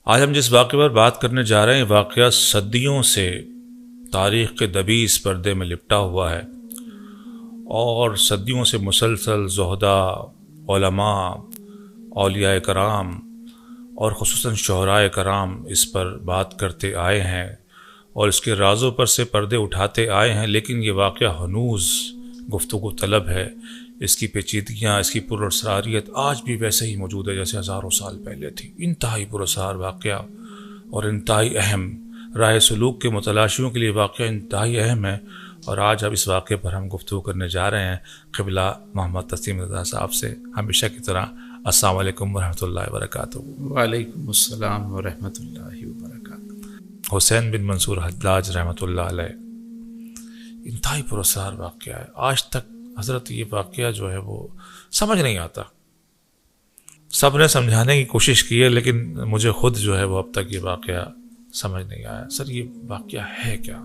آج ہم جس واقعے پر بات کرنے جا رہے ہیں واقعہ صدیوں سے تاریخ کے دبیس پردے میں لپٹا ہوا ہے اور صدیوں سے مسلسل زہداء، علماء، اولیاء کرام اور خصوصاً شعراء کرام اس پر بات کرتے آئے ہیں اور اس کے رازوں پر سے پردے اٹھاتے آئے ہیں، لیکن یہ واقعہ ہنوز گفتگو طلب ہے۔ اس کی پیچیدگیاں، اس کی پراسراریت آج بھی ویسے ہی موجود ہے جیسے ہزاروں سال پہلے تھی۔ انتہائی پراسرار واقعہ اور انتہائی اہم، راہ سلوک کے متلاشیوں کے لیے واقعہ انتہائی اہم ہے، اور آج اب اس واقعے پر ہم گفتگو کرنے جا رہے ہیں قبلہ محمد تسلیم رضا صاحب سے۔ ہمیشہ کی طرح السلام علیکم ورحمۃ اللہ وبرکاتہ۔ وعلیکم السلام ورحمۃ اللہ وبرکاتہ۔ حسین بن منصور حلاج رحمۃ اللہ علیہ، انتہائی پراسرار واقعہ ہے۔ آج تک حضرت یہ واقعہ جو ہے وہ سمجھ نہیں آتا۔ سب نے سمجھانے کی کوشش کی ہے لیکن مجھے خود جو ہے وہ اب تک یہ واقعہ سمجھ نہیں آیا۔ سر یہ واقعہ ہے کیا؟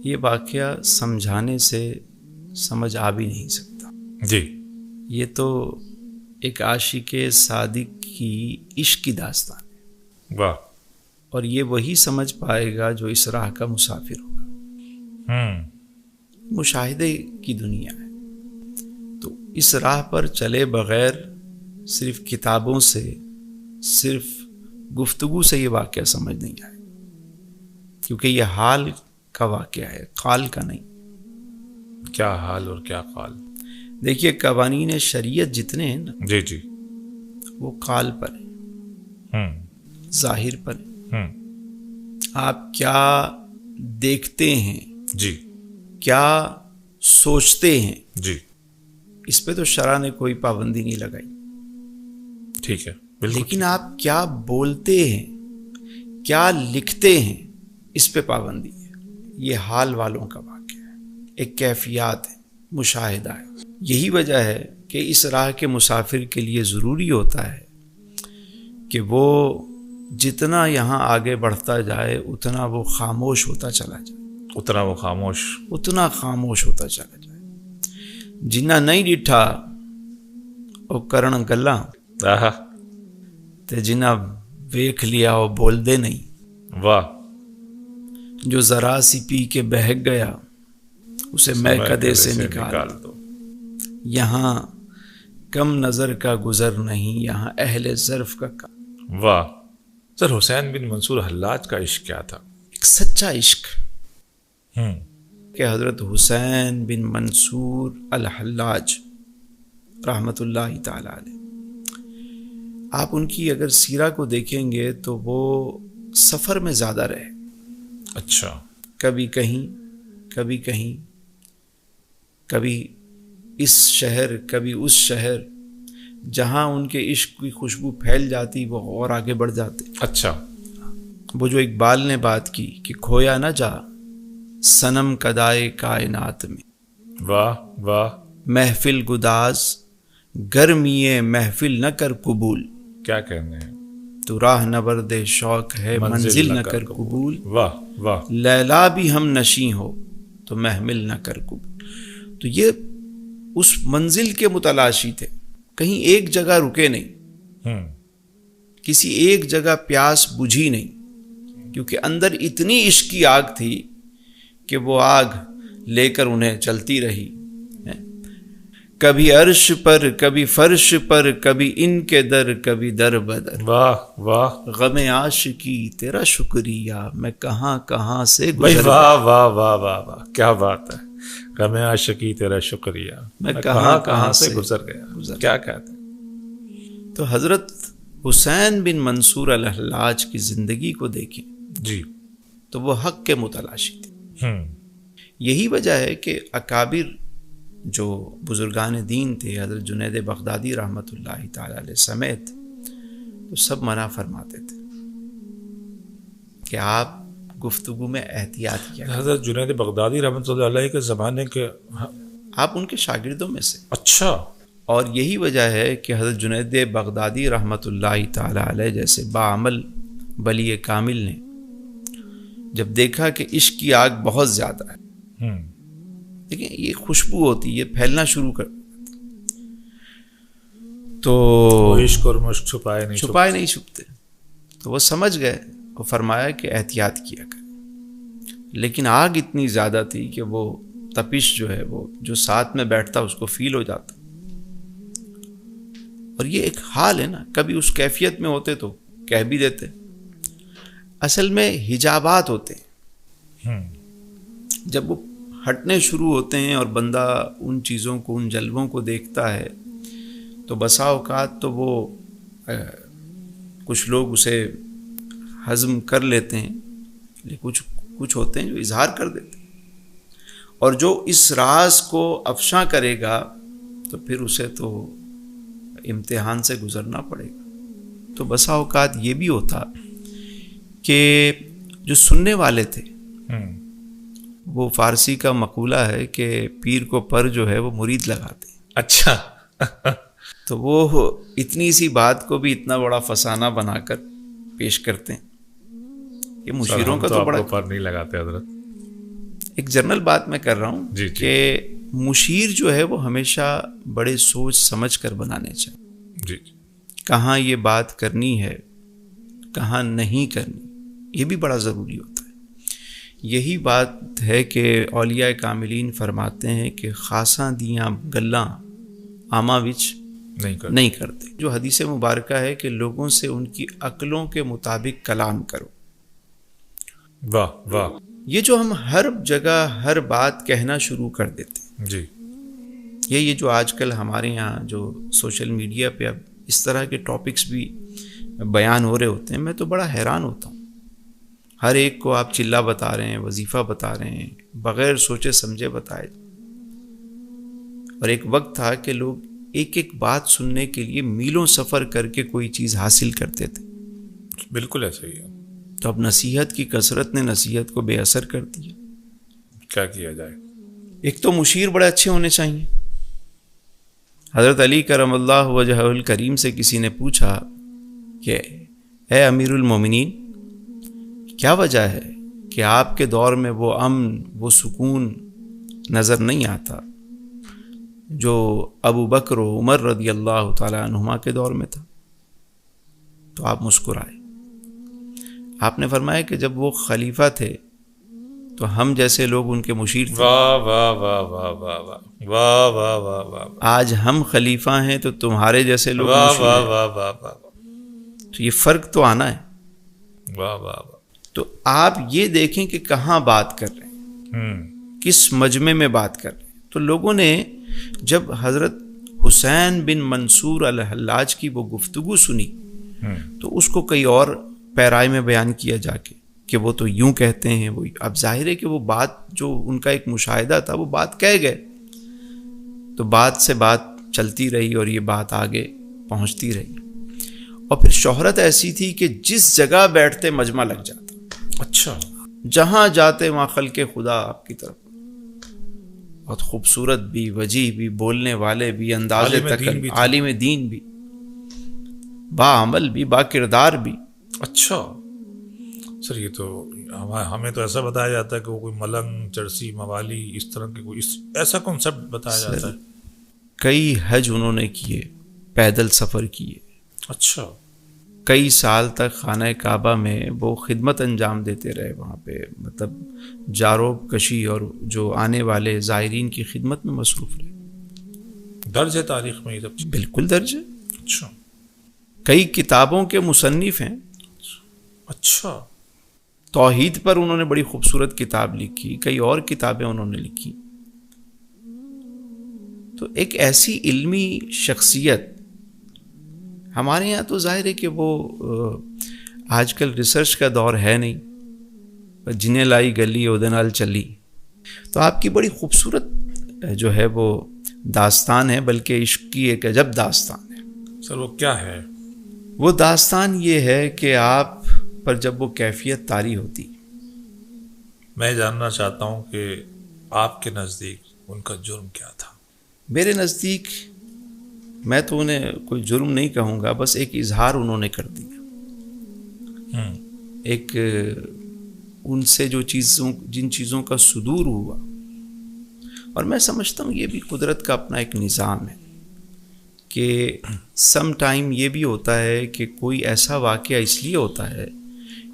یہ واقعہ سمجھانے سے سمجھ آ بھی نہیں سکتا جی۔ یہ تو ایک عاشق صادق کی عشق کی داستان ہے، واہ۔ اور یہ وہی سمجھ پائے گا جو اس راہ کا مسافر ہوگا۔ مشاہدے کی دنیا ہے، تو اس راہ پر چلے بغیر صرف کتابوں سے، صرف گفتگو سے یہ واقعہ سمجھ نہیں آئے، کیونکہ یہ حال کا واقعہ ہے، قال کا نہیں۔ کیا حال اور کیا قال؟ دیکھیے، قوانین شریعت جتنے ہیں نا، جی جی، وہ قال پر ہیں، ظاہر پر ہیں۔ آپ کیا دیکھتے ہیں، جی کیا سوچتے ہیں، جی، اس پہ تو شرع نے کوئی پابندی نہیں لگائی، ٹھیک ہے، بالکل۔ لیکن آپ کیا بولتے ہیں، کیا لکھتے ہیں، اس پہ پابندی ہے۔ یہ حال والوں کا واقعہ ہے، ایک کیفیات ہے، مشاہدہ ہے۔ یہی وجہ ہے کہ اس راہ کے مسافر کے لیے ضروری ہوتا ہے کہ وہ جتنا یہاں آگے بڑھتا جائے اتنا وہ خاموش ہوتا چلا جائے، اتنا وہ خاموش ہوتا چلا جائے۔ جنہ نہیں ڈٹھا او کرن گلاں تے جنہ ویکھ لیا او بول دے نہیں۔ واہ۔ جو ذرا سی پی کے بہک گیا اسے میں کدے سے نکال دو۔ یہاں کم نظر کا گزر نہیں، یہاں اہل ظرف کا کام۔ واہ۔ سر حسین بن منصور حلاج کا عشق کیا تھا؟ ایک سچا عشق کہ حضرت حسین بن منصور الحلاج رحمۃ اللہ تعالی علیہ، آپ ان کی اگر سیرہ کو دیکھیں گے تو وہ سفر میں زیادہ رہے۔ اچھا۔ کبھی کہیں، کبھی کہیں، کبھی اس شہر، کبھی اس شہر، جہاں ان کے عشق کی خوشبو پھیل جاتی وہ اور آگے بڑھ جاتے۔ اچھا۔ وہ جو اقبال نے بات کی کہ کھویا نہ جا صنم کدائے کائنات میں، واہ واہ۔ محفل گداز گرمیے محفل نہ کر قبول، کیا کہنے ہیں؟ تو راہ نورد شوق ہے منزل نہ کر قبول۔ واہ واہ۔ لیلا بھی ہم نشیں ہو تو محمل نہ کر قبول۔ تو یہ اس منزل کے متلاشی تھے، کہیں ایک جگہ رکے نہیں، کسی ایک جگہ پیاس بجھی نہیں، کیونکہ اندر اتنی عشق کی آگ تھی کہ وہ آگ لے کر انہیں چلتی رہی، کبھی عرش پر، کبھی فرش پر، کبھی ان کے در، کبھی در بدر۔ واہ واہ۔ غم عاشقی تیرا شکریہ، میں کہاں کہاں سے بھائی گزر واہ واہ واہ واہ واہ، کیا بات ہے۔ غم عاشقی تیرا شکریہ، میں کہاں کہاں سے گزر گیا۔ کیا کہتے ہیں؟ تو حضرت حسین بن منصور الحلاج کی زندگی کو دیکھیں جی، تو وہ حق کے متلاشی تھے۔ یہی وجہ ہے کہ اکابر جو بزرگان دین تھے، حضرت جنید بغدادی رحمۃ اللہ تعالی علیہ سمیت، تو سب منع فرماتے تھے کہ آپ گفتگو میں احتیاط کیا کریں۔ حضرت جنید بغدادی رحمۃ اللہ علیہ کے زمانے کے آپ ان کے شاگردوں میں سے۔ اچھا۔ اور یہی وجہ ہے کہ حضرت جنید بغدادی رحمۃ اللہ تعالی علیہ جیسے باعمل ولی کامل نے جب دیکھا کہ عشق کی آگ بہت زیادہ ہے، دیکھیں یہ خوشبو ہوتی ہے، یہ پھیلنا شروع کر، تو عشق اور مشق چھپائے نہیں چھپتے، تو وہ سمجھ گئے اور فرمایا کہ احتیاط کیا کریں. لیکن آگ اتنی زیادہ تھی کہ وہ تپش جو ہے وہ جو ساتھ میں بیٹھتا اس کو فیل ہو جاتا. اور یہ ایک حال ہے نا, کبھی اس کیفیت میں ہوتے تو کہہ بھی دیتے. اصل میں حجابات ہوتے ہیں, جب وہ ہٹنے شروع ہوتے ہیں اور بندہ ان چیزوں کو, ان جلووں کو دیکھتا ہے تو بسا اوقات تو وہ کچھ لوگ اسے ہضم کر لیتے ہیں, لیکن کچھ ہوتے ہیں جو اظہار کر دیتے ہیں, اور جو اس راز کو افشاں کرے گا تو پھر اسے تو امتحان سے گزرنا پڑے گا. تو بسا اوقات یہ بھی ہوتا کہ جو سننے والے تھے, وہ فارسی کا مقولہ ہے کہ پیر کو پر جو ہے وہ مرید لگاتے ہیں. اچھا. تو وہ اتنی سی بات کو بھی اتنا بڑا فسانہ بنا کر پیش کرتے ہیں. یہ مشیروں کا تو بڑا پر نہیں لگاتے حضرت. ایک جنرل بات میں کر رہا ہوں کہ مشیر جو ہے وہ ہمیشہ بڑے سوچ سمجھ کر بنانے چاہیے. جی. کہاں یہ بات کرنی ہے, کہاں نہیں کرنی, یہ بھی بڑا ضروری ہوتا ہے. یہی بات ہے کہ اولیاء کاملین فرماتے ہیں کہ خاصاں دیاں گلاں آما وچ نہیں کرتے. جو حدیث مبارکہ ہے کہ لوگوں سے ان کی عقلوں کے مطابق کلام کرو. واہ واہ. یہ جو ہم ہر جگہ ہر بات کہنا شروع کر دیتے ہیں, جی, یہ جو آج کل ہمارے یہاں جو سوشل میڈیا پہ اب اس طرح کے ٹاپکس بھی بیان ہو رہے ہوتے ہیں, میں تو بڑا حیران ہوتا ہوں. ہر ایک کو آپ چلا بتا رہے ہیں, وظیفہ بتا رہے ہیں, بغیر سوچے سمجھے بتائے. اور ایک وقت تھا کہ لوگ ایک ایک بات سننے کے لیے میلوں سفر کر کے کوئی چیز حاصل کرتے تھے. بالکل ایسا ہی ہے. تو اب نصیحت کی کثرت نے نصیحت کو بے اثر کر دیا. کیا کیا جائے؟ ایک تو مشیر بڑے اچھے ہونے چاہیے. حضرت علی کرم اللہ وجہہ الکریم سے کسی نے پوچھا کہ اے امیر المومنین, کیا وجہ ہے کہ آپ کے دور میں وہ امن, وہ سکون نظر نہیں آتا جو ابو بکر و عمر رضی اللہ تعالی عنہما کے دور میں تھا؟ تو آپ مسکرائے. آپ نے فرمایا کہ جب وہ خلیفہ تھے تو ہم جیسے لوگ ان کے مشیر تھے. واہ واہ واہ واہ واہ واہ واہ واہ واہ واہ. آج ہم خلیفہ ہیں تو تمہارے جیسے لوگ واہ مشیر واہ ہیں. واہ واہ واہ. تو یہ فرق تو آنا ہے. واہ واہ واہ. تو آپ یہ دیکھیں کہ کہاں بات کر رہے ہیں, کس مجمع میں بات کر رہے ہیں. تو لوگوں نے جب حضرت حسین بن منصور الحلاج کی وہ گفتگو سنی تو اس کو کئی اور پیرائے میں بیان کیا جا کے کہ وہ تو یوں کہتے ہیں. وہ اب ظاہر ہے کہ وہ بات جو ان کا ایک مشاہدہ تھا وہ بات کہہ گئے, تو بات سے بات چلتی رہی اور یہ بات آگے پہنچتی رہی. اور پھر شہرت ایسی تھی کہ جس جگہ بیٹھتے مجمع لگ جاتا. اچھا. جہاں جاتے وہاں خلق خدا آپ کی طرف. بہت خوبصورت بھی, وجیح بھی, بولنے والے بھی, انداز تکلم, عالم دین بھی, با عمل بھی, با کردار بھی. اچھا سر, یہ تو ہمیں تو ایسا بتایا جاتا ہے کہ وہ کوئی ملنگ, چرسی, موالی, اس طرح کے کوئی ایسا کنسپٹ بتایا جاتا ہے. کئی حج انہوں نے کیے, پیدل سفر کیے. اچھا. کئی سال تک خانہ کعبہ میں وہ خدمت انجام دیتے رہے وہاں پہ, مطلب جاروب کشی اور جو آنے والے زائرین کی خدمت میں مصروف رہے. درج ہے تاریخ میں یہ سب چیز؟ بالکل درج ہے. اچھا. کئی کتابوں کے مصنف ہیں. اچھا. توحید پر انہوں نے بڑی خوبصورت کتاب لکھی, کئی اور کتابیں انہوں نے لکھی. تو ایک ایسی علمی شخصیت ہمارے یہاں تو ظاہر ہے کہ وہ آج کل ریسرچ کا دور ہے نہیں, جنہیں لائی گلی اودے نال چلی. تو آپ کی بڑی خوبصورت جو ہے وہ داستان ہے, بلکہ عشق کی ایک عجب داستان ہے. سر وہ کیا ہے؟ وہ داستان یہ ہے کہ آپ پر جب وہ کیفیت طاری ہوتی. میں جاننا چاہتا ہوں کہ آپ کے نزدیک ان کا جرم کیا تھا؟ میرے نزدیک میں تو انہیں کوئی جرم نہیں کہوں گا, بس ایک اظہار انہوں نے کر دیا. ایک ان سے جو جن چیزوں کا صدور ہوا, اور میں سمجھتا ہوں یہ بھی قدرت کا اپنا ایک نظام ہے کہ سم ٹائم یہ بھی ہوتا ہے کہ کوئی ایسا واقعہ اس لیے ہوتا ہے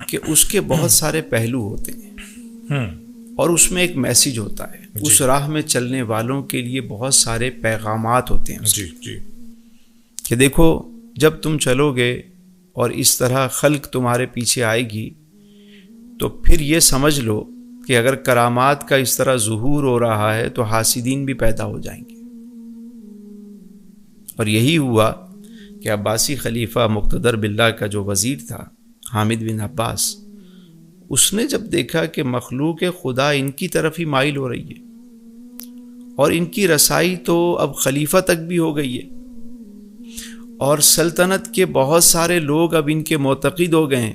کہ اس کے بہت سارے پہلو ہوتے ہیں اور اس میں ایک میسیج ہوتا ہے. اس راہ میں چلنے والوں کے لیے بہت سارے پیغامات ہوتے ہیں جی کہ دیکھو جب تم چلو گے اور اس طرح خلق تمہارے پیچھے آئے گی تو پھر یہ سمجھ لو کہ اگر کرامات کا اس طرح ظہور ہو رہا ہے تو حاسدین بھی پیدا ہو جائیں گے. اور یہی ہوا کہ عباسی خلیفہ مقتدر باللہ کا جو وزیر تھا حامد بن عباس، اس نے جب دیکھا کہ مخلوق خدا ان کی طرف ہی مائل ہو رہی ہے اور ان کی رسائی تو اب خلیفہ تک بھی ہو گئی ہے اور سلطنت کے بہت سارے لوگ اب ان کے معتقد ہو گئے ہیں،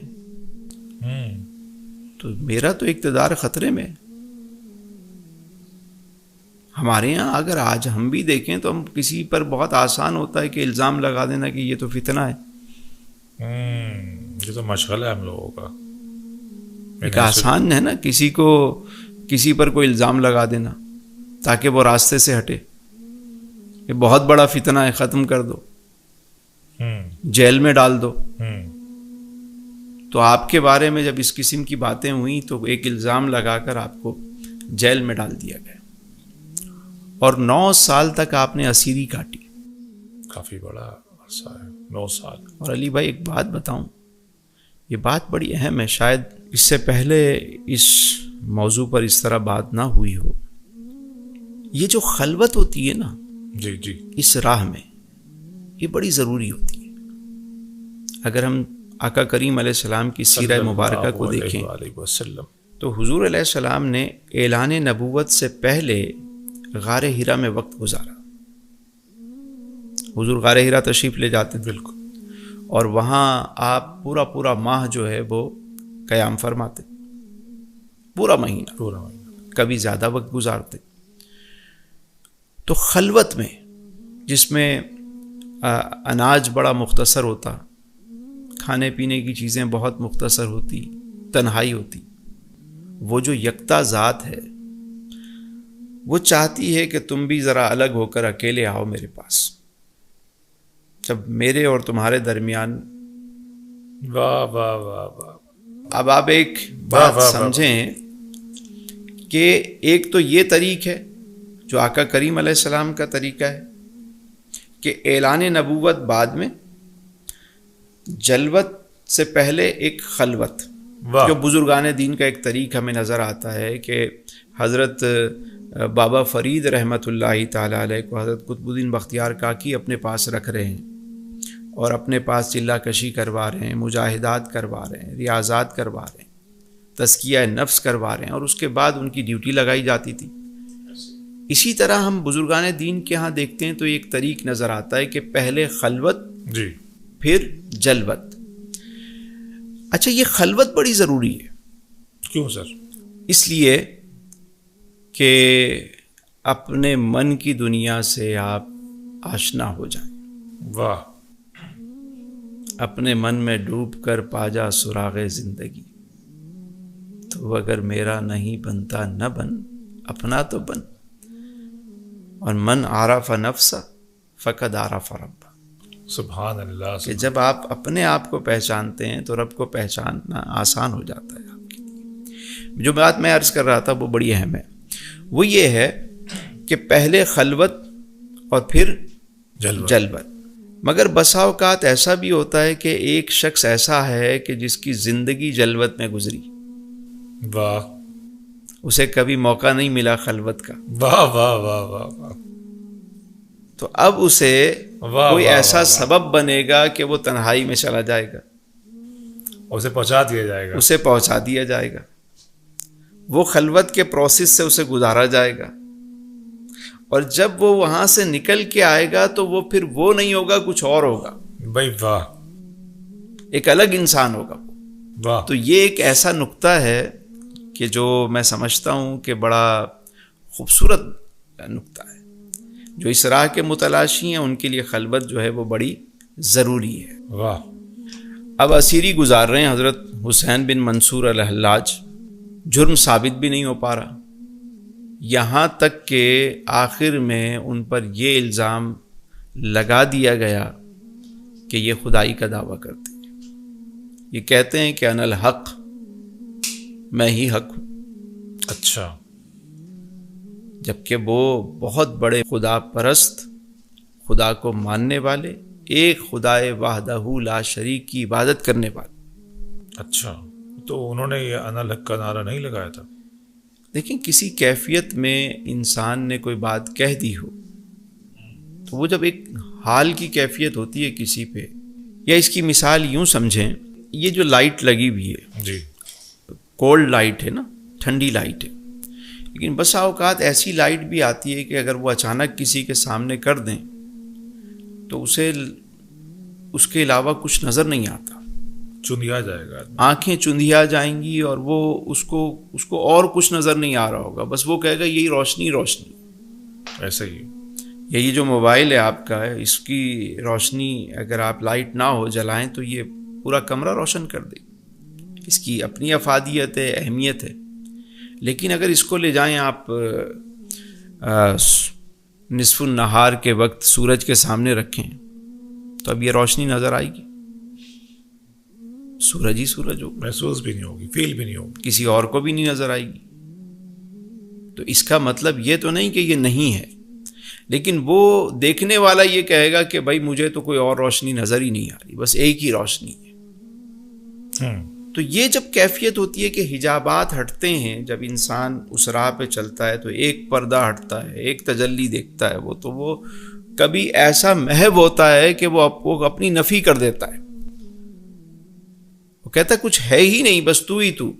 تو میرا تو اقتدار خطرے میں. ہمارے یہاں اگر آج ہم بھی دیکھیں تو ہم کسی پر بہت آسان ہوتا ہے کہ الزام لگا دینا کہ یہ تو فتنہ ہے. یہ تو مشغلہ ہے ہم لوگوں کا. ایک آسان ہے نا کسی پر کوئی الزام لگا دینا تاکہ وہ راستے سے ہٹے. یہ بہت بڑا فتنہ ہے، ختم کر دو، جیل میں ڈال دو. تو آپ کے بارے میں جب اس قسم کی باتیں ہوئیں تو ایک الزام لگا کر آپ کو جیل میں ڈال دیا گیا اور 9 سال تک آپ نے اسیری کاٹی. کافی بڑا عرصہ ہے 9 سال. اور علی بھائی ایک بات بتاؤں، یہ بات بڑی اہم ہے، شاید اس سے پہلے اس موضوع پر اس طرح بات نہ ہوئی ہو. یہ جو خلوت ہوتی ہے نا جی اس راہ میں، یہ بڑی ضروری ہوتی ہے. اگر ہم آقا کریم علیہ السلام کی سیرہ مبارکہ کو دیکھیں تو حضور علیہ السلام نے اعلان نبوت سے پہلے غار ہرا میں وقت گزارا. حضور غار ہرا تشریف لے جاتے بالکل، اور وہاں آپ پورا ماہ جو ہے وہ قیام فرماتے، پورا مہینہ، کبھی زیادہ وقت گزارتے. تو خلوت میں جس میں اناج بڑا مختصر ہوتا، کھانے پینے کی چیزیں بہت مختصر ہوتی، تنہائی ہوتی، وہ جو یکتا ذات ہے وہ چاہتی ہے کہ تم بھی ذرا الگ ہو کر اکیلے آؤ میرے پاس. جب میرے اور تمہارے درمیان واہ واہ واہ واہ. اب آپ ایک بات سمجھیں کہ ایک تو یہ طریق ہے جو آقا کریم علیہ السلام کا طریقہ ہے کہ اعلان نبوت بعد میں، جلوت سے پہلے ایک خلوت، جو بزرگان دین کا ایک طریق ہمیں نظر آتا ہے کہ حضرت بابا فرید رحمۃ اللہ تعالی علیہ کو حضرت قطب الدین بختیار کاکی اپنے پاس رکھ رہے ہیں اور اپنے پاس چلہ کشی کروا رہے ہیں، مجاہدات کروا رہے ہیں، ریاضات کروا رہے ہیں، تزکیہ نفس کروا رہے ہیں، اور اس کے بعد ان کی ڈیوٹی لگائی جاتی تھی. اسی طرح ہم بزرگان دین کے ہاں دیکھتے ہیں تو ایک طریق نظر آتا ہے کہ پہلے خلوت جی پھر جلوت. اچھا، یہ خلوت بڑی ضروری ہے. کیوں سر؟ اس لیے کہ اپنے من کی دنیا سے آپ آشنا ہو جائیں. واہ. اپنے من میں ڈوب کر پا جا سراغ زندگی، تو اگر میرا نہیں بنتا نہ بن، اپنا تو بن. اور من عرف نفسہ فقد عرف رب. سبحان اللہ. کہ جب آپ اپنے آپ کو پہچانتے ہیں تو رب کو پہچاننا آسان ہو جاتا ہے آپ کے لیے. جو بات میں عرض کر رہا تھا وہ بڑی اہم ہے. وہ یہ ہے کہ پہلے خلوت اور پھر جلوت. مگر بسا اوقات ایسا بھی ہوتا ہے کہ ایک شخص ایسا ہے کہ جس کی زندگی جلوت میں گزری. واہ. اسے کبھی موقع نہیں ملا خلوت کا. واہ واہ واہ واہ واہ. تو اب اسے کوئی ایسا سبب بنے گا کہ وہ تنہائی میں چلا جائے گا، اسے پہنچا دیا جائے گا. وہ خلوت کے پروسیس سے اسے گزارا جائے گا، اور جب وہ وہاں سے نکل کے آئے گا تو وہ پھر وہ نہیں ہوگا، کچھ اور ہوگا. بھائی واہ. ایک الگ انسان ہوگا. واہ. تو یہ ایک ایسا نقطہ ہے کہ جو میں سمجھتا ہوں کہ بڑا خوبصورت نقطہ ہے. جو اس راہ کے متلاشی ہیں ان کے لیے خلوت جو ہے وہ بڑی ضروری ہے. واہ. اب اسیری گزار رہے ہیں حضرت حسین بن منصور الحلاج. جرم ثابت بھی نہیں ہو پا رہا، یہاں تک کہ آخر میں ان پر یہ الزام لگا دیا گیا کہ یہ خدائی کا دعویٰ کرتے ہیں. یہ کہتے ہیں کہ انا الحق، میں ہی حق ہوں. اچھا. جبکہ وہ بہت بڑے خدا پرست، خدا کو ماننے والے، ایک خدائے وحدہ لا شریک کی عبادت کرنے والے. اچھا، تو انہوں نے یہ انا الحق کا نعرہ نہیں لگایا تھا؟ دیکھیں، کسی کیفیت میں انسان نے کوئی بات کہہ دی ہو تو وہ جب ایک حال کی کیفیت ہوتی ہے کسی پہ، یا اس کی مثال یوں سمجھیں، یہ جو لائٹ لگی ہوئی ہے جی، کولڈ لائٹ ہے نا، ٹھنڈی لائٹ ہے، لیکن بسا اوقات ایسی لائٹ بھی آتی ہے کہ اگر وہ اچانک کسی کے سامنے کر دیں تو اسے اس کے علاوہ کچھ نظر نہیں آتا، چندیا جائے گا، آنکھیں چندیا جائیں گی، اور وہ اس کو اور کچھ نظر نہیں آ رہا ہوگا، بس وہ کہے گا یہی روشنی روشنی. ایسا ہی. یہ جو موبائل ہے آپ کا، اس کی روشنی اگر آپ لائٹ نہ ہو جلائیں تو یہ پورا کمرہ روشن کر دے. اس کی اپنی افادیت ہے، اہمیت ہے. لیکن اگر اس کو لے جائیں آپ نصف النہار کے وقت سورج کے سامنے رکھیں تو اب یہ روشنی نظر آئے گی؟ سورج ہی سورج ہوگا، محسوس بھی نہیں ہوگی، فیل بھی نہیں ہوگی، کسی اور کو بھی نہیں نظر آئے گی. تو اس کا مطلب یہ تو نہیں کہ یہ نہیں ہے، لیکن وہ دیکھنے والا یہ کہے گا کہ بھائی مجھے تو کوئی اور روشنی نظر ہی نہیں آ رہی، بس ایک ہی روشنی ہے. تو یہ جب کیفیت ہوتی ہے کہ حجابات ہٹتے ہیں، جب انسان اس راہ پہ چلتا ہے تو ایک پردہ ہٹتا ہے، ایک تجلی دیکھتا ہے، وہ کبھی ایسا محو ہوتا ہے کہ وہ اپنی نفی کر دیتا ہے. وہ کہتا ہے کچھ ہے ہی نہیں، بس تو ہی تو.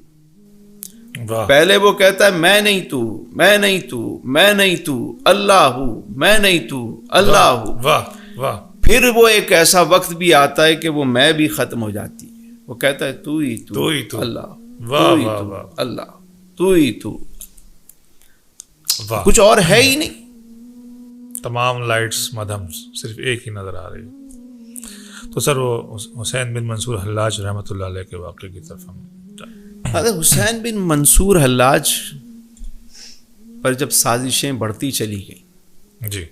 پہلے وہ کہتا ہے میں نہیں تو، میں نہیں تو، میں نہیں تو، اللہ ہوں، میں نہیں تو، اللہ ہوں. واہ. پھر وہ ایک ایسا وقت بھی آتا ہے کہ وہ میں بھی ختم ہو جاتی ہے. وہ کہتا ہے تو ہی تو اللہ، واہ اللہ، تو ہی تو، واہ. کچھ اور ہے ہی نہیں. تمام لائٹس مدھم صرف ایک ہی نظر آ رہی ہے. تو سر وہ حسین بن منصور حلاج رحمۃ اللہ علیہ کے واقعے کی طرف ہم. حضرت حسین بن منصور حلاج پر جب سازشیں بڑھتی چلی گئیں جی،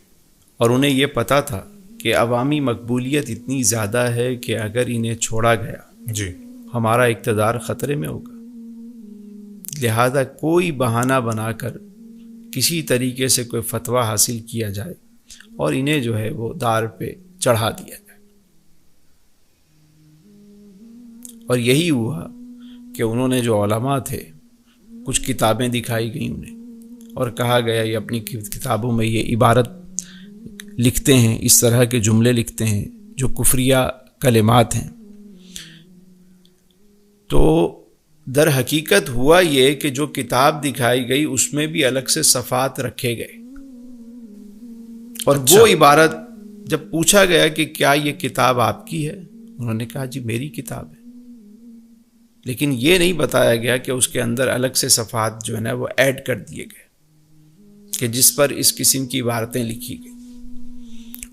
اور انہیں یہ پتا تھا کہ عوامی مقبولیت اتنی زیادہ ہے کہ اگر انہیں چھوڑا گیا جی، ہمارا اقتدار خطرے میں ہوگا، لہذا کوئی بہانہ بنا کر کسی طریقے سے کوئی فتویٰ حاصل کیا جائے اور انہیں جو ہے وہ دار پہ چڑھا دیا جائے. اور یہی ہوا کہ انہوں نے جو علماء تھے، کچھ کتابیں دکھائی گئیں انہیں اور کہا گیا یہ اپنی کتابوں میں یہ عبارت لکھتے ہیں، اس طرح کے جملے لکھتے ہیں جو کفریہ کلمات ہیں. تو در حقیقت ہوا یہ کہ جو کتاب دکھائی گئی اس میں بھی الگ سے صفحات رکھے گئے، اور وہ عبارت جب پوچھا گیا کہ کیا یہ کتاب آپ کی ہے، انہوں نے کہا جی میری کتاب ہے. لیکن یہ نہیں بتایا گیا کہ اس کے اندر الگ سے صفحات جو ہے نا وہ ایڈ کر دیے گئے کہ جس پر اس قسم کی عبارتیں لکھی گئی،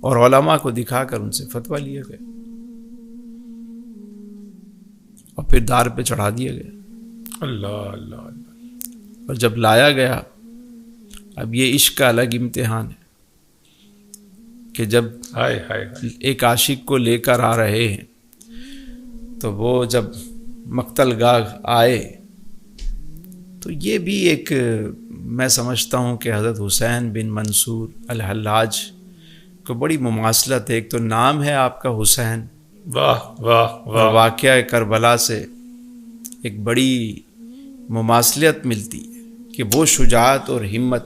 اور علماء کو دکھا کر ان سے فتویٰ لیا گیا اور پھر دار پہ چڑھا دیا گیا. اللہ اللہ اللہ. اور جب لایا گیا، اب یہ عشق کا الگ امتحان ہے کہ جب ایک عاشق کو لے کر آ رہے ہیں تو وہ جب مقتل گاہ آئے تو یہ بھی ایک، میں سمجھتا ہوں کہ حضرت حسین بن منصور الحلاج کو بڑی مماثلت ہے. ایک تو نام ہے آپ کا حسین، واہ واہ واہ، اور واقعہ کربلا سے ایک بڑی مماثلت ملتی ہے کہ وہ شجاعت اور ہمت.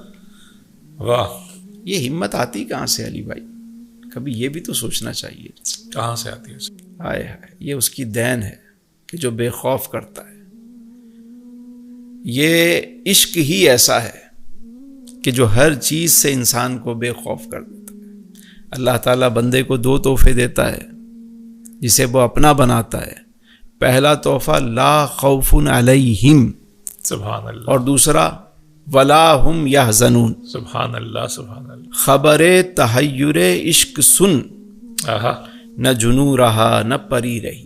واہ، یہ ہمت آتی کہاں سے علی بھائی؟ کبھی یہ بھی تو سوچنا چاہیے. کہاں سے آتی ہے؟ ہائے ہائے، یہ اس کی دین ہے کہ جو بے خوف کرتا ہے. یہ عشق ہی ایسا ہے کہ جو ہر چیز سے انسان کو بے خوف کر دیتا ہے. اللہ تعالیٰ بندے کو دو تحفے دیتا ہے جسے وہ اپنا بناتا ہے. پہلا تحفہ لا خوف علیہم، سبحان اللہ، اور دوسرا ولا ہم یحزنون، سبحان اللہ سبحان اللہ. خبر تحیر عشق سن، نہ جنو رہا نہ پری رہی.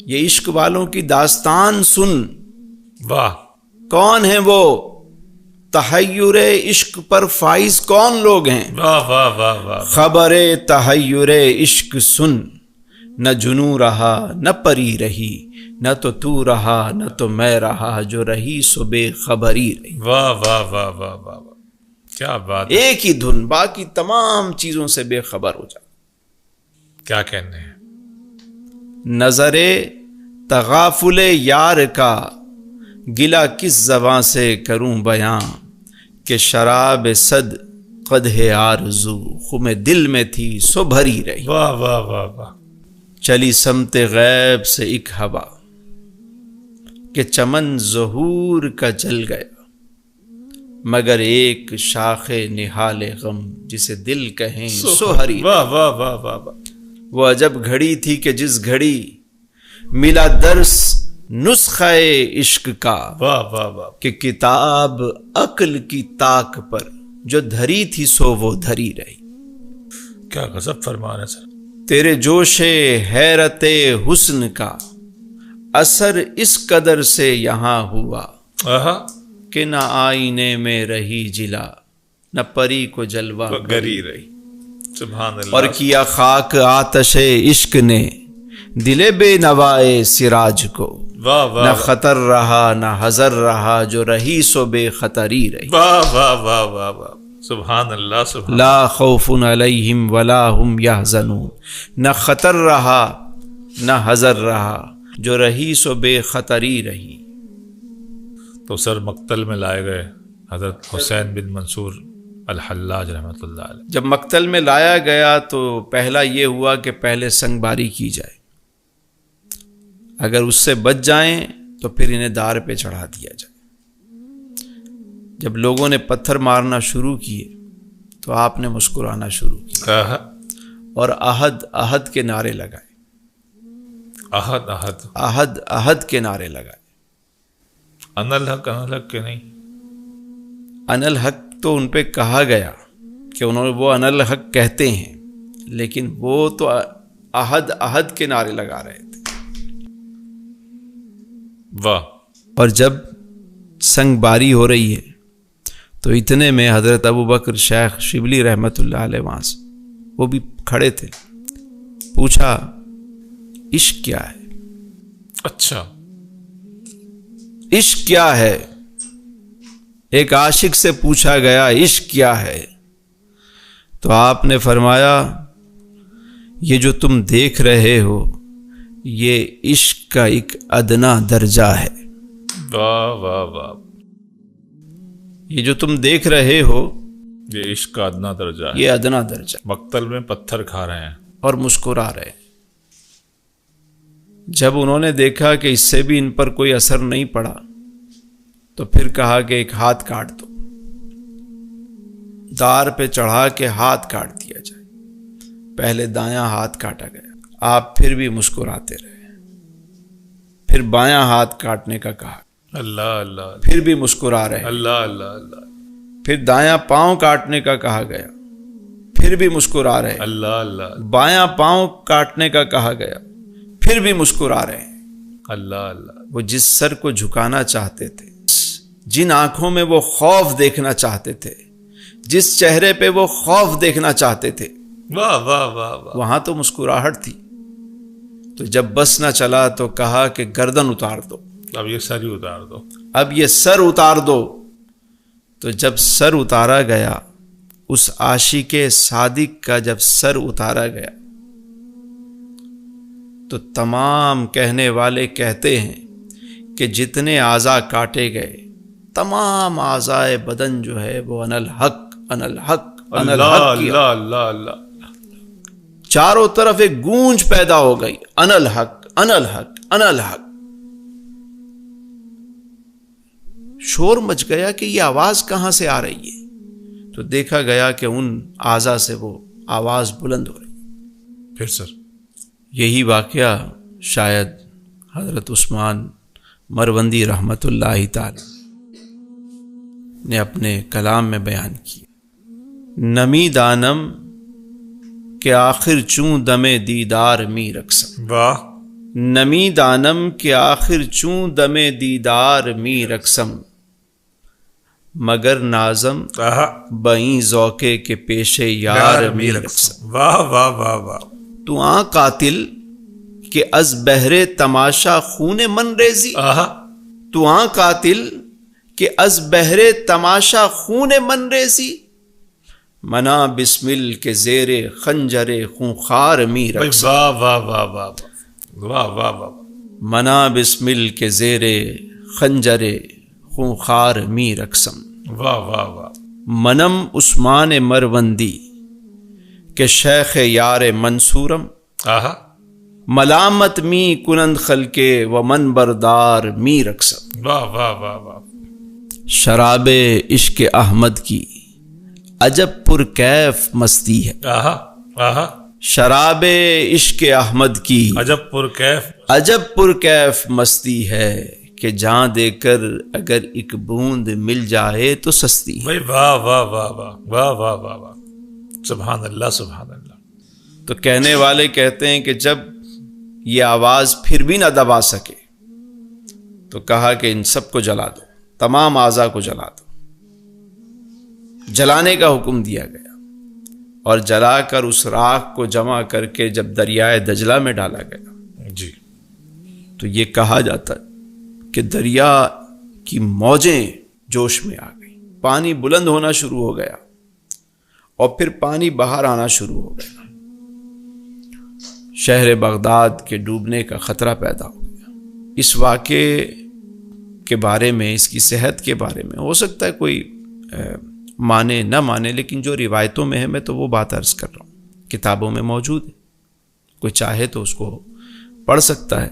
یہ عشق والوں کی داستان سن. واہ، کون ہیں وہ؟ تحیر عشق پر فائز کون لوگ ہیں؟ واہ واہ واہ واہ، خبر تحیر عشق سن، نہ جنوں رہا نہ پری رہی، نہ تو رہا نہ تو میں رہا، جو رہی سو بے خبری رہی۔ واہ واہ واہ واہ واہ واہ، کیا بات ہے، ایک ہی دھن، باقی تمام چیزوں سے بے خبر ہو جائے۔ کیا کہنے ہیں، نظر تغافل یار کا گلہ کس زباں سے کروں بیاں، کہ شراب صد قدح آرزو خم دل میں تھی سو بھری رہی۔ واہ واہ واہ واہ، چلی سمت غیب سے ایک ہوا، کہ چمن ظہور کا جل گیا، مگر ایک شاخ نہال غم جسے دل کہیں سو ہری۔ واہ واہ واہ واہ واہ، وہ عجب گھڑی تھی کہ جس گھڑی ملا درس نسخہ عشق کا، واہ واہ واہ، کہ کتاب عقل کی طاق پر جو دھری تھی سو وہ دھری رہی۔ کیا غضب فرمان ہے سر، تیرے جوش حیرت حسن کا اثر اس قدر سے یہاں ہوا، آہا، کہ نہ آئینے میں رہی جلا، نہ پری کو جلوہ گری رہی۔ سبحان اللہ، اور کیا خاک آتش عشق نے دل بے نوائے سراج کو، واہ نہ واہ خطر رہا نہ حذر رہا، جو رہی سو بے خطری رہی۔ واہ واہ واہ واہ واہ، سبحان اللہ، سبحان لا خوف علیہم ولا ہم یحزنون، نہ خطر رہا نہ حذر رہا، جو رہی سو بے خطری رہی۔ تو سر مقتل میں لائے گئے حضرت حسین بن منصور الحلاج رحمۃ اللہ علیہ، جب مقتل میں لایا گیا تو پہلا یہ ہوا کہ پہلے سنگ باری کی جائے، اگر اس سے بچ جائیں تو پھر انہیں دار پہ چڑھا دیا جائے۔ جب لوگوں نے پتھر مارنا شروع کیے تو آپ نے مسکرانا شروع کیا آہا، اور احد احد کے نعرے لگائے، احد احد، احد احد کے نعرے لگائے۔ ان الحق کے نہیں، ان الحق تو ان پہ کہا گیا کہ انہوں نے وہ ان الحق کہتے ہیں، لیکن وہ تو احد احد کے نعرے لگا رہے تھے۔ واہ، اور جب سنگ باری ہو رہی ہے تو اتنے میں حضرت ابو بکر شیخ شبلی رحمۃ اللہ علیہ وہاں سے وہ بھی کھڑے تھے، پوچھا عشق کیا ہے؟ اچھا، عشق کیا ہے؟ ایک عاشق سے پوچھا گیا عشق کیا ہے؟ تو آپ نے فرمایا یہ جو تم دیکھ رہے ہو یہ عشق کا ایک ادنا درجہ ہے۔ واہ واہ واہ، یہ جو تم دیکھ رہے ہو یہ عشق کا ادنا درجہ ہے، یہ ادنا درجہ، مقتل میں پتھر کھا رہے ہیں، اور مسکرا رہے۔ جب انہوں نے دیکھا کہ اس سے بھی ان پر کوئی اثر نہیں پڑا تو پھر کہا کہ ایک ہاتھ کاٹ دو، دار پہ چڑھا کے ہاتھ کاٹ دیا جائے۔ پہلے دایاں ہاتھ کاٹا گیا، آپ پھر بھی مسکراتے رہے، پھر بایاں ہاتھ کاٹنے کا کہا، اللہ اللہ، پھر بھی مسکرا رہے، اللہ اللہ اللہ، پھر دایاں پاؤں کاٹنے کا کہا گیا، پھر بھی مسکرا رہے، اللہ اللہ، بایاں پاؤں کاٹنے کا کہا گیا، پھر بھی مسکرا رہے۔ اللہ اللہ، وہ جس سر کو جھکانا چاہتے تھے، جن آنکھوں میں وہ خوف دیکھنا چاہتے تھے، جس چہرے پہ وہ خوف دیکھنا چاہتے تھے، واہ واہ واہ واہ، وہاں تو مسکراہٹ تھی۔ تو جب بس نہ چلا تو کہا کہ گردن اتار دو، اب یہ سر ہی اتار دو، اب یہ سر اتار دو۔ تو جب سر اتارا گیا، اس عاشق صادق کا جب سر اتارا گیا تو تمام کہنے والے کہتے ہیں کہ جتنے اعضاء کاٹے گئے تمام اعضائے بدن جو ہے وہ ان الحق ان الحق ان اللہ الحق کیا۔ اللہ اللہ اللہ، چاروں طرف ایک گونج پیدا ہو گئی، ان الحق ان الحق ان الحق۔ شور مچ گیا کہ یہ آواز کہاں سے آ رہی ہے، تو دیکھا گیا کہ ان اعضاء سے وہ آواز بلند ہو رہی۔ پھر سر، یہی واقعہ شاید حضرت عثمان مروندی رحمت اللہ تعالی نے اپنے کلام میں بیان کیا۔ نمی دانم کہ آخر چون دم دیدار می رقصم، واہ، نمی دانم کہ آخر چون دم دیدار می رقصم، مگر نازم بئیں ذوقے کے پیشے یار میر اقسم. واہ واہ واہ واہ. تو آں قاتل کہ از بہرے تماشا خون من ریزی. تو آں قاتل کہ از بہرے تماشا خون من ریزی. منا بسمل کے زیر خنجر خونخوار میر اقسم. واہ واہ واہ واہ واہ واہ واہ. منا بسمل کے زیر خنجر خونخوار میر اقسم. واہ واہ واہ. منم عثمان مروندی کہ شیخ یار منصورم. ملامت می کنند خلقے و من بردار میر اقسم. واہ واہ واہ واہ. شراب عشق احمد کی عجب پر کیف مستی ہے. شراب عشق احمد کی عجب پر کیف. عجب پر کیف مستی ہے کہ جان دے کر اگر ایک بوند مل جائے تو سستی ہے. واہ واہ واہ واہ واہ واہ واہ واہ. سبحان اللہ سبحان اللہ. تو کہنے والے کہتے ہیں کہ جب یہ آواز پھر بھی نہ دبا سکے تو کہا کہ ان سب کو جلا دو، تمام اعضاء کو جلا دو. جلانے کا حکم دیا گیا اور جلا کر اس راکھ کو جمع کر کے جب دریائے دجلہ میں ڈالا گیا جی تو یہ کہا جاتا کہ دریا کی موجیں جوش میں آ گئی، پانی بلند ہونا شروع ہو گیا اور پھر پانی باہر آنا شروع ہو گیا. شہر بغداد کے ڈوبنے کا خطرہ پیدا ہو گیا. اس واقعے کے بارے میں، اس کی صحت کے بارے میں ہو سکتا ہے کوئی مانے نہ مانے، لیکن جو روایتوں میں ہے میں تو وہ بات عرض کر رہا ہوں، کتابوں میں موجود ہے، کوئی چاہے تو اس کو پڑھ سکتا ہے.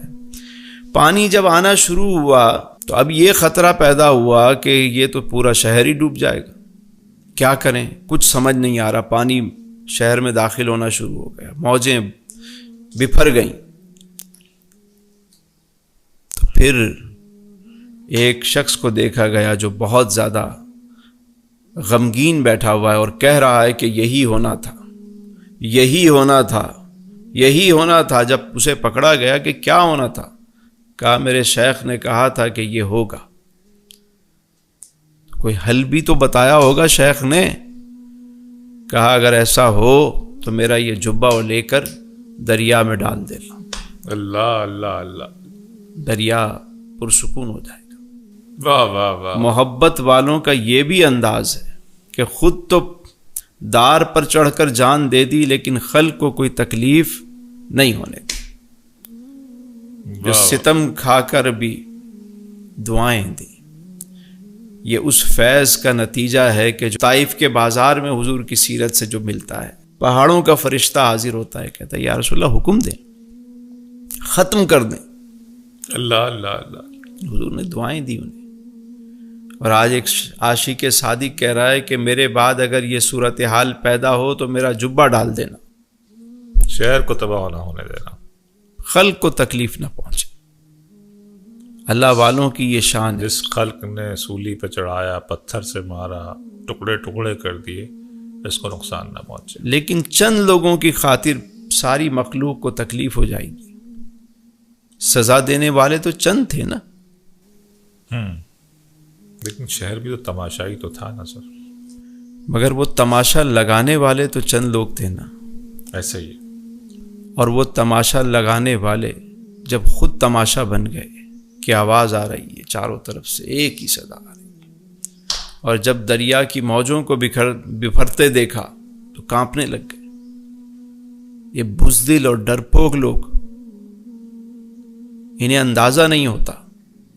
پانی جب آنا شروع ہوا تو اب یہ خطرہ پیدا ہوا کہ یہ تو پورا شہر ہی ڈوب جائے گا، کیا کریں، کچھ سمجھ نہیں آ رہا. پانی شہر میں داخل ہونا شروع ہو گیا، موجیں بپھر گئیں. تو پھر ایک شخص کو دیکھا گیا جو بہت زیادہ غمگین بیٹھا ہوا ہے اور کہہ رہا ہے کہ یہی ہونا تھا، یہی ہونا تھا، یہی ہونا تھا. جب اسے پکڑا گیا کہ کیا ہونا تھا، کہا میرے شیخ نے کہا تھا کہ یہ ہوگا. کوئی حل بھی تو بتایا ہوگا شیخ نے. کہا اگر ایسا ہو تو میرا یہ جبہ لے کر دریا میں ڈال دینا. اللہ اللہ اللہ. دریا پرسکون ہو جائے گا. واہ واہ واہ. محبت والوں کا یہ بھی انداز ہے کہ خود تو دار پر چڑھ کر جان دے دی لیکن خلق کو کوئی تکلیف نہیں ہونے دی. جو ستم کھا کر بھی دعائیں دی. یہ اس فیض کا نتیجہ ہے کہ جو طائف کے بازار میں حضور کی سیرت سے جو ملتا ہے. پہاڑوں کا فرشتہ حاضر ہوتا ہے، کہتا ہے یا رسول اللہ حکم دیں، ختم کر دیں. اللہ اللہ اللہ. حضور نے دعائیں دی انہیں. اور آج ایک عاشق صادق کہہ رہا ہے کہ میرے بعد اگر یہ صورتحال پیدا ہو تو میرا جبہ ڈال دینا، شہر کو تباہ نہ ہونے دینا، خلق کو تکلیف نہ پہنچے. اللہ والوں کی یہ شان ہے. جس خلق نے سولی پہ چڑھایا، پتھر سے مارا، ٹکڑے ٹکڑے کر دیے، اس کو نقصان نہ پہنچے. لیکن چند لوگوں کی خاطر ساری مخلوق کو تکلیف ہو جائے گی. سزا دینے والے تو چند تھے نا. لیکن شہر بھی تو تماشائی تو تھا نا سر. مگر وہ تماشا لگانے والے تو چند لوگ تھے نا. ایسے ہی. اور وہ تماشا لگانے والے جب خود تماشا بن گئے کہ آواز آ رہی ہے چاروں طرف سے، ایک ہی صدا آ رہی ہے، اور جب دریا کی موجوں کو بپھرتے دیکھا تو کانپنے لگ گئے. یہ بزدل اور ڈرپوک لوگ، انہیں اندازہ نہیں ہوتا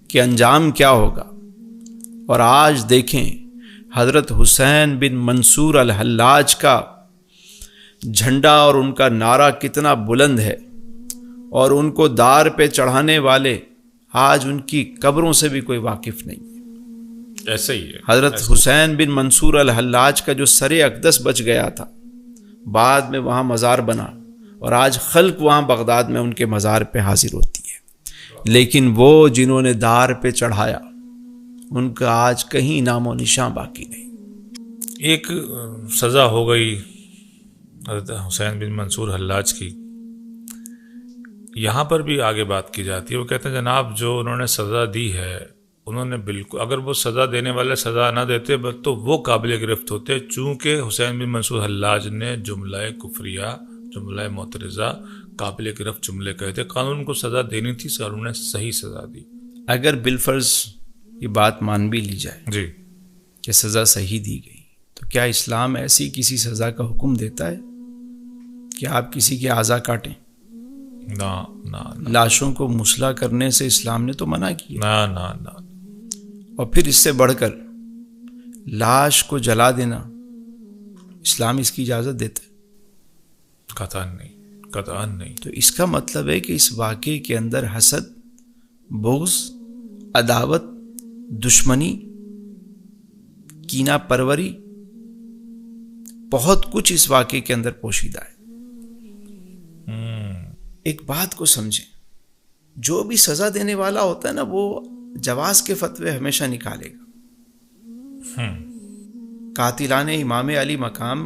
کہ انجام کیا ہوگا. اور آج دیکھیں حضرت حسین بن منصور الحلاج کا جھنڈا اور ان کا نعرہ کتنا بلند ہے، اور ان کو دار پہ چڑھانے والے آج ان کی قبروں سے بھی کوئی واقف نہیں ہے. ایسے ہی ہے. حضرت حسین بن منصور الحلاج کا جو سر اقدس بچ گیا تھا، بعد میں وہاں مزار بنا اور آج خلق وہاں بغداد میں ان کے مزار پہ حاضر ہوتی ہے. لیکن وہ جنہوں نے دار پہ چڑھایا ان کا آج کہیں نام و نشان باقی نہیں. ایک سزا ہو گئی حضرت حسین بن منصور حلاج کی. یہاں پر بھی آگے بات کی جاتی ہے. وہ کہتے ہیں جناب جو انہوں نے سزا دی ہے انہوں نے بالکل، اگر وہ سزا دینے والے سزا نہ دیتے تو وہ قابل گرفت ہوتے، چونکہ حسین بن منصور حلاج نے جملہ کفریہ، جملہ معترضہ، قابل گرفت جملے کہے تھے، قانون کو سزا دینی تھی، قانون نے صحیح سزا دی۔ اگر بالفرض یہ بات مان بھی لی جائے جی کہ سزا صحیح دی گئی، تو کیا اسلام ایسی کسی سزا کا حکم دیتا ہے کہ آپ کسی کے اعضاء کاٹیں؟ نہ نہ لاشوں کو مسلح کرنے سے اسلام نے تو منع کیا، نہ نہ نہ، اور پھر اس سے بڑھ کر لاش کو جلا دینا اسلام اس کی اجازت دیتا ہے؟ قطعاً نہیں، قطعاً نہیں۔ تو اس کا مطلب ہے کہ اس واقعے کے اندر حسد، بغض، عداوت، دشمنی، کینہ پروری، بہت کچھ اس واقعے کے اندر پوشیدہ ہے۔ ایک بات کو سمجھیں، جو بھی سزا دینے والا ہوتا ہے نا، وہ جواز کے فتوے ہمیشہ نکالے گا۔ قاتلان امام علی مقام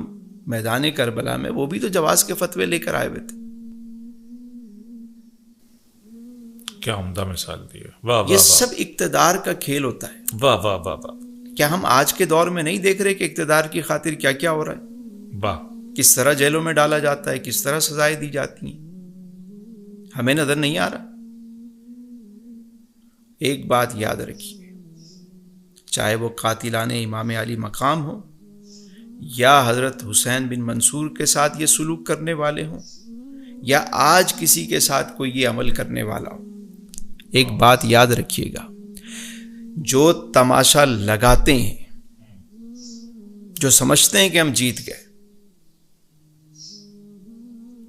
میدان کربلا میں وہ بھی تو جواز کے فتوے لے کر آئے ہوئے تھے۔ کیا عمدہ مثال دی ہے، واہ واہ یہ واہ، سب اقتدار کا کھیل ہوتا ہے۔ واہ واہ واہ واہ کیا ہم آج کے دور میں نہیں دیکھ رہے کہ اقتدار کی خاطر کیا کیا ہو رہا ہے؟ واہ، کس طرح جیلوں میں ڈالا جاتا ہے، کس طرح سزائیں دی جاتی ہیں، ہمیں نظر نہیں آ رہا؟ ایک بات یاد رکھیے، چاہے وہ قاتلان امام علی مقام ہو یا حضرت حسین بن منصور کے ساتھ یہ سلوک کرنے والے ہوں، یا آج کسی کے ساتھ کوئی یہ عمل کرنے والا ہو، ایک بات یاد رکھیے گا، جو تماشا لگاتے ہیں، جو سمجھتے ہیں کہ ہم جیت گئے،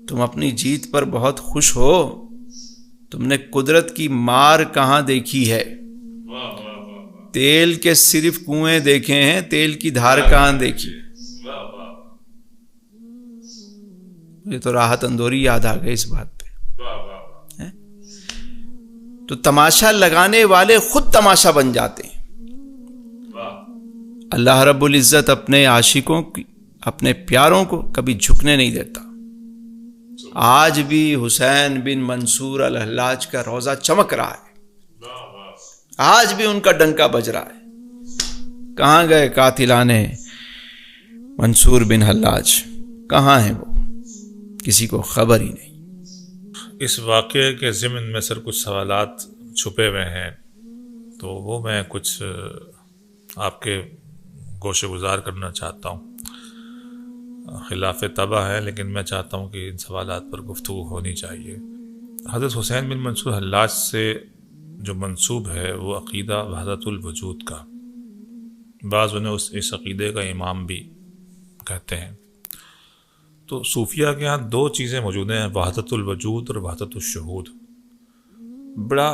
تم اپنی جیت پر بہت خوش ہو، تم نے قدرت کی مار کہاں دیکھی ہے؟ تیل کے صرف کنویں دیکھے ہیں، تیل کی دھار کہاں دیکھی؟ یہ تو راحت اندوری یاد آ گئی اس بات پہ۔ تو تماشا لگانے والے خود تماشا بن جاتے ہیں۔ اللہ رب العزت اپنے عاشقوں کی، اپنے پیاروں کو کبھی جھکنے نہیں دیتا۔ آج بھی حسین بن منصور الحلاج کا روزہ چمک رہا ہے، آج بھی ان کا ڈنکا بج رہا ہے۔ کہاں گئے قاتلان منصور بن حلاج؟ کہاں ہیں وہ؟ کسی کو خبر ہی نہیں۔ اس واقعے کے ضمن میں سر کچھ سوالات چھپے ہوئے ہیں، تو وہ میں کچھ آپ کے گوشے گزار کرنا چاہتا ہوں۔ خلاف طبع ہے، لیکن میں چاہتا ہوں کہ ان سوالات پر گفتگو ہونی چاہیے۔ حضرت حسین بن منصور حلاج سے جو منسوب ہے وہ عقیدہ وحدت الوجود کا، بعض انہیں اس عقیدے کا امام بھی کہتے ہیں۔ تو صوفیہ کے ہاں دو چیزیں موجود ہیں، وحدت الوجود اور وحدت الشہود۔ بڑا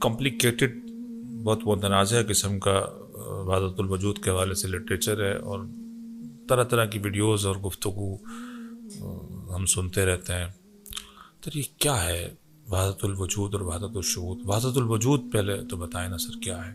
کمپلیکیٹڈ، بہت متنازع قسم کا وحدت الوجود کے حوالے سے لٹریچر ہے، اور طرح طرح کی ویڈیوز اور گفتگو ہم سنتے رہتے ہیں۔ تو یہ کیا ہے وحدت الوجود اور وحدت الشہود؟ وحدت الوجود پہلے تو بتائیں نا سر، کیا ہے؟